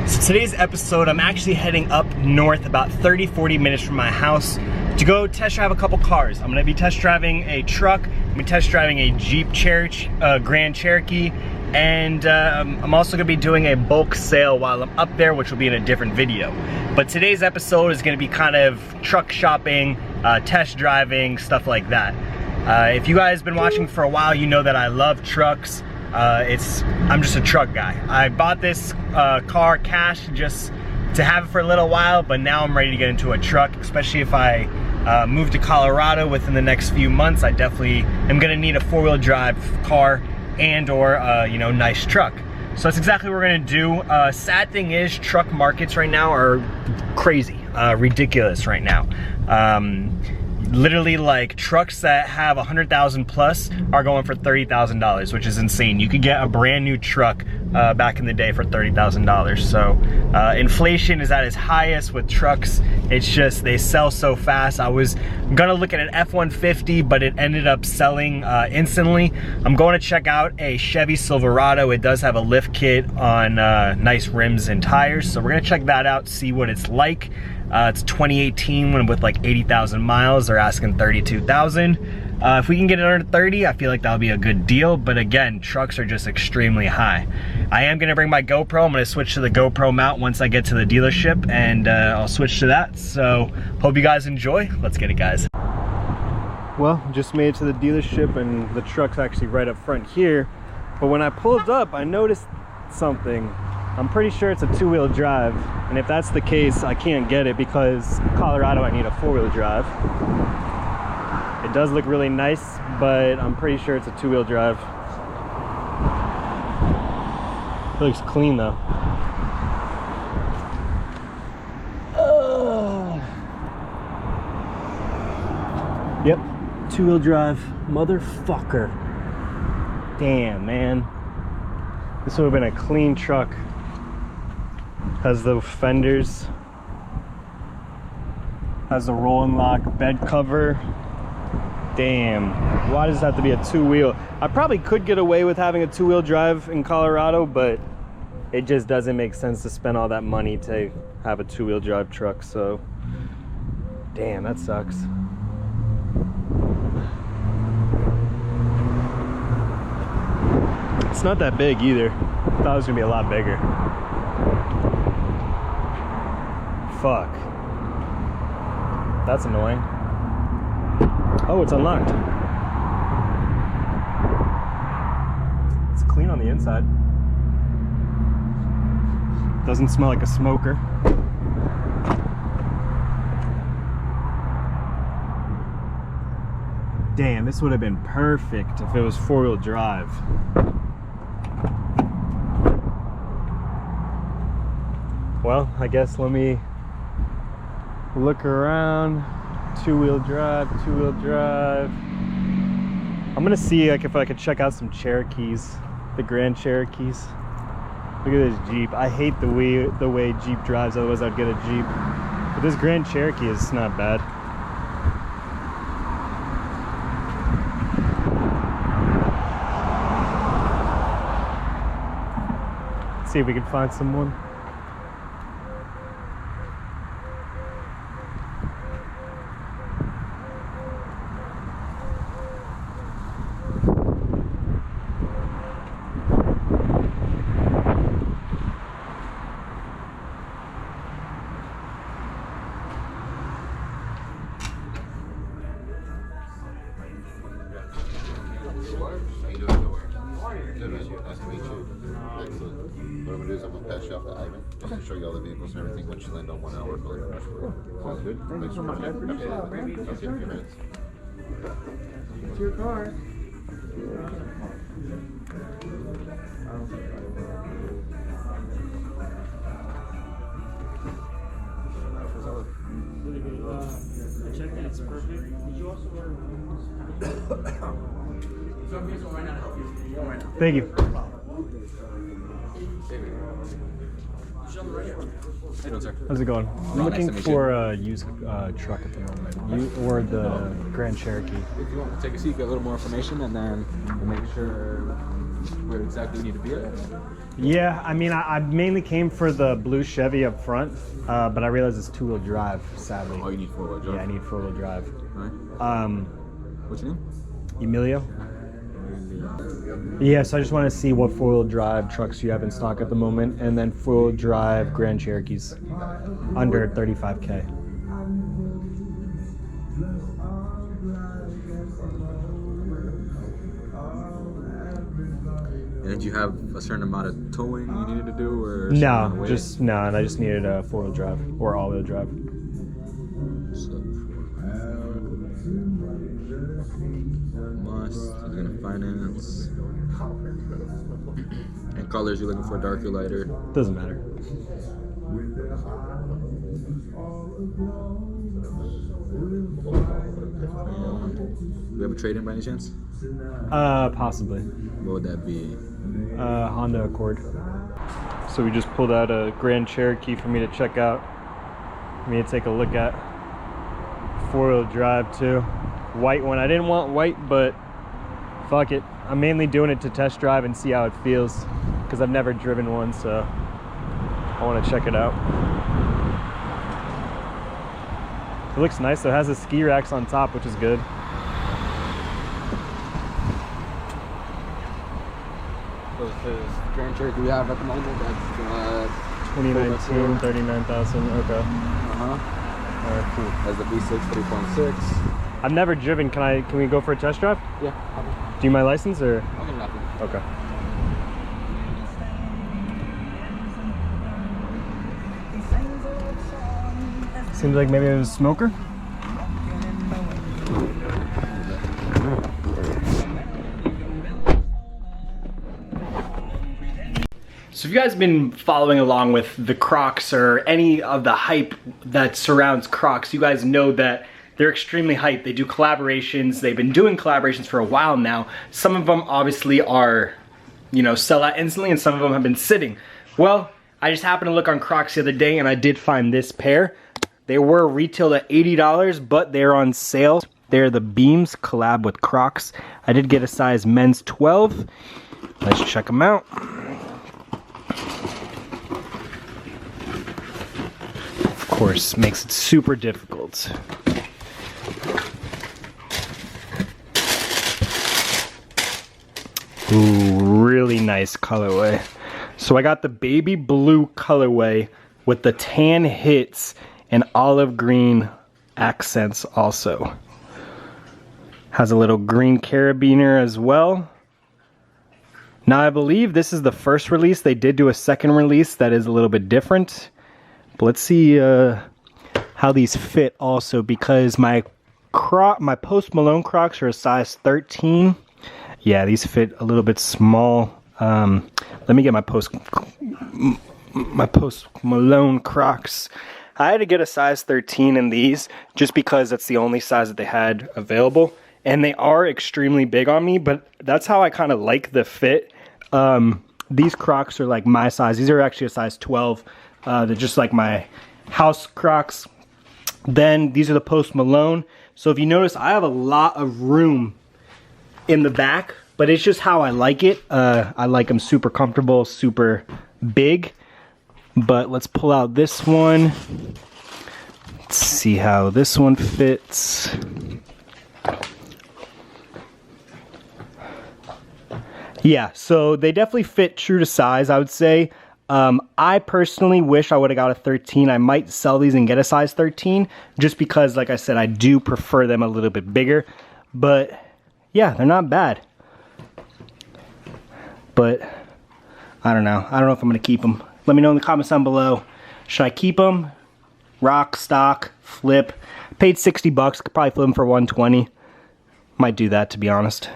So today's episode, I'm actually heading up north about 30-40 minutes from my house to go test drive a couple cars. I'm gonna be test driving a truck, I'm gonna be test driving a Jeep Grand Cherokee, and I'm also gonna be doing a bulk sale while I'm up there, which will be in a different video. But today's episode is gonna be kind of truck shopping, test driving, stuff like that. If you guys have been watching for a while, you know that I love trucks. I'm just a truck guy. I bought this car cash just to have it for a little while, but now I'm ready to get into a truck, especially if I move to Colorado within the next few months. I definitely am gonna need a four-wheel drive car and or you know, nice truck. So that's exactly what we're gonna do. Sad thing is, truck markets right now are crazy, ridiculous right now. Literally, like, trucks that have 100,000 plus are going for $30,000, which is insane. You could get a brand new truck back in the day for $30,000. So inflation is at its highest with trucks. It's just, they sell so fast. I was gonna look at an F-150, but it ended up selling instantly. I'm going to check out a Chevy Silverado. It does have a lift kit on nice rims and tires. So we're gonna check that out, see what it's like. It's 2018 when with like 80,000 miles. They're asking 32,000. If we can get it under 30, I feel like that'll be a good deal. But again, trucks are just extremely high. I am gonna bring my GoPro. I'm gonna switch to the GoPro mount once I get to the dealership, and I'll switch to that. So hope you guys enjoy. Let's get it, guys. Well, just made it to the dealership, and the truck's actually right up front here. But when I pulled up, I noticed something. I'm pretty sure it's a two-wheel drive, and if that's the case, I can't get it because Colorado, I need a four-wheel drive. It does look really nice, but I'm pretty sure it's a two-wheel drive. It looks clean though. Yep, two-wheel drive, motherfucker. Damn, man. This would have been a clean truck. Has the fenders, has the rolling lock bed cover. Damn, why does it have to be a two-wheel? I probably could get away with having a two-wheel drive in Colorado, but it just doesn't make sense to spend all that money to have a two-wheel drive truck. So damn, that sucks. It's not that big either. I thought it was gonna be a lot bigger. Fuck. That's annoying. Oh, it's unlocked. It's clean on the inside. Doesn't smell like a smoker. Damn, this would have been perfect if it was four-wheel drive. Well, I guess let me look around. Two-wheel drive, two-wheel drive. I'm gonna see like if I could check out some Cherokees, the Grand Cherokees. Look at this Jeep. I hate the way Jeep drives, otherwise I'd get a Jeep. But this Grand Cherokee is not bad. Let's see if we can find someone. What I'm gonna do is I'm gonna pass you off to Ivan, just to show you all the vehicles and everything. Once you land on one hour, really rush for it. Sounds good. Thank you so much. Appreciate it. I'll see you in a few minutes. It's your car. I checked it, it's perfect. Did you also order? Thank you. How's it going? I'm looking for a used truck at the moment, or the Grand Cherokee. If you want to take a seat, get a little more information, and then we'll make sure where exactly you need to be at? Yeah, I mean, I mainly came for the blue Chevy up front, but I realized it's two-wheel drive, sadly. Oh, you need four-wheel drive? Yeah, I need four-wheel drive. Alright. What's your name? Emilio? Yeah, so I just want to see what four-wheel drive trucks you have in stock at the moment, and then four-wheel drive Grand Cherokees under 35K. And did you have a certain amount of towing you needed to do, or No, I just needed a four-wheel drive or all-wheel drive. Must. You're gonna finance. And colors, you're looking for darker, lighter. Doesn't matter. Do we have a trade-in by any chance? Possibly. What would that be? Honda Accord. So we just pulled out a Grand Cherokee for me to check out. For me to take a look at. Four-wheel drive too. White one. I didn't want white, but fuck it. I'm mainly doing it to test drive and see how it feels, because I've never driven one, so I want to check it out. It looks nice though. It has the ski racks on top, which is good. So this Grand Cherokee we have at the moment, that's 2019, 39,000. Okay. Alright, cool. That's the V6 3.6. I've never driven. Can we go for a test drive? Yeah. Do you need my license or? I'll get nothing. Okay. Seems like maybe it was a smoker. So if you guys have been following along with the Crocs or any of the hype that surrounds Crocs, you guys know that they're extremely hyped. They do collaborations. They've been doing collaborations for a while now. Some of them obviously are, you know, sell out instantly, and some of them have been sitting. Well, I just happened to look on Crocs the other day and I did find this pair. They were retailed at $80, but they're on sale. They're the Beams collab with Crocs. I did get a size men's 12. Let's check them out. Of course, makes it super difficult. Ooh, really nice colorway. So I got the baby blue colorway with the tan hits and olive green accents also. Has a little green carabiner as well. Now I believe this is the first release. They did do a second release that is a little bit different. But let's see how these fit also, because my Post Malone Crocs are a size 13. Yeah, these fit a little bit small. Let me get my Post Malone Crocs. I had to get a size 13 in these just because that's the only size that they had available. And they are extremely big on me, but that's how I kind of like the fit. These Crocs are like my size. These are actually a size 12. They're just like my house Crocs. Then these are the Post Malone. So if you notice, I have a lot of room in the back, but it's just how I like it. I like them super comfortable, super big. But let's pull out this one. Let's see how this one fits. Yeah, so they definitely fit true to size, I would say. I personally wish I would have got a 13. I might sell these and get a size 13 just because, like I said, I do prefer them a little bit bigger. But yeah, they're not bad. But I don't know. I don't know if I'm going to keep them. Let me know in the comments down below. Should I keep them? Rock, stock, flip. Paid 60 bucks. Could probably flip them for 120. Might do that, to be honest.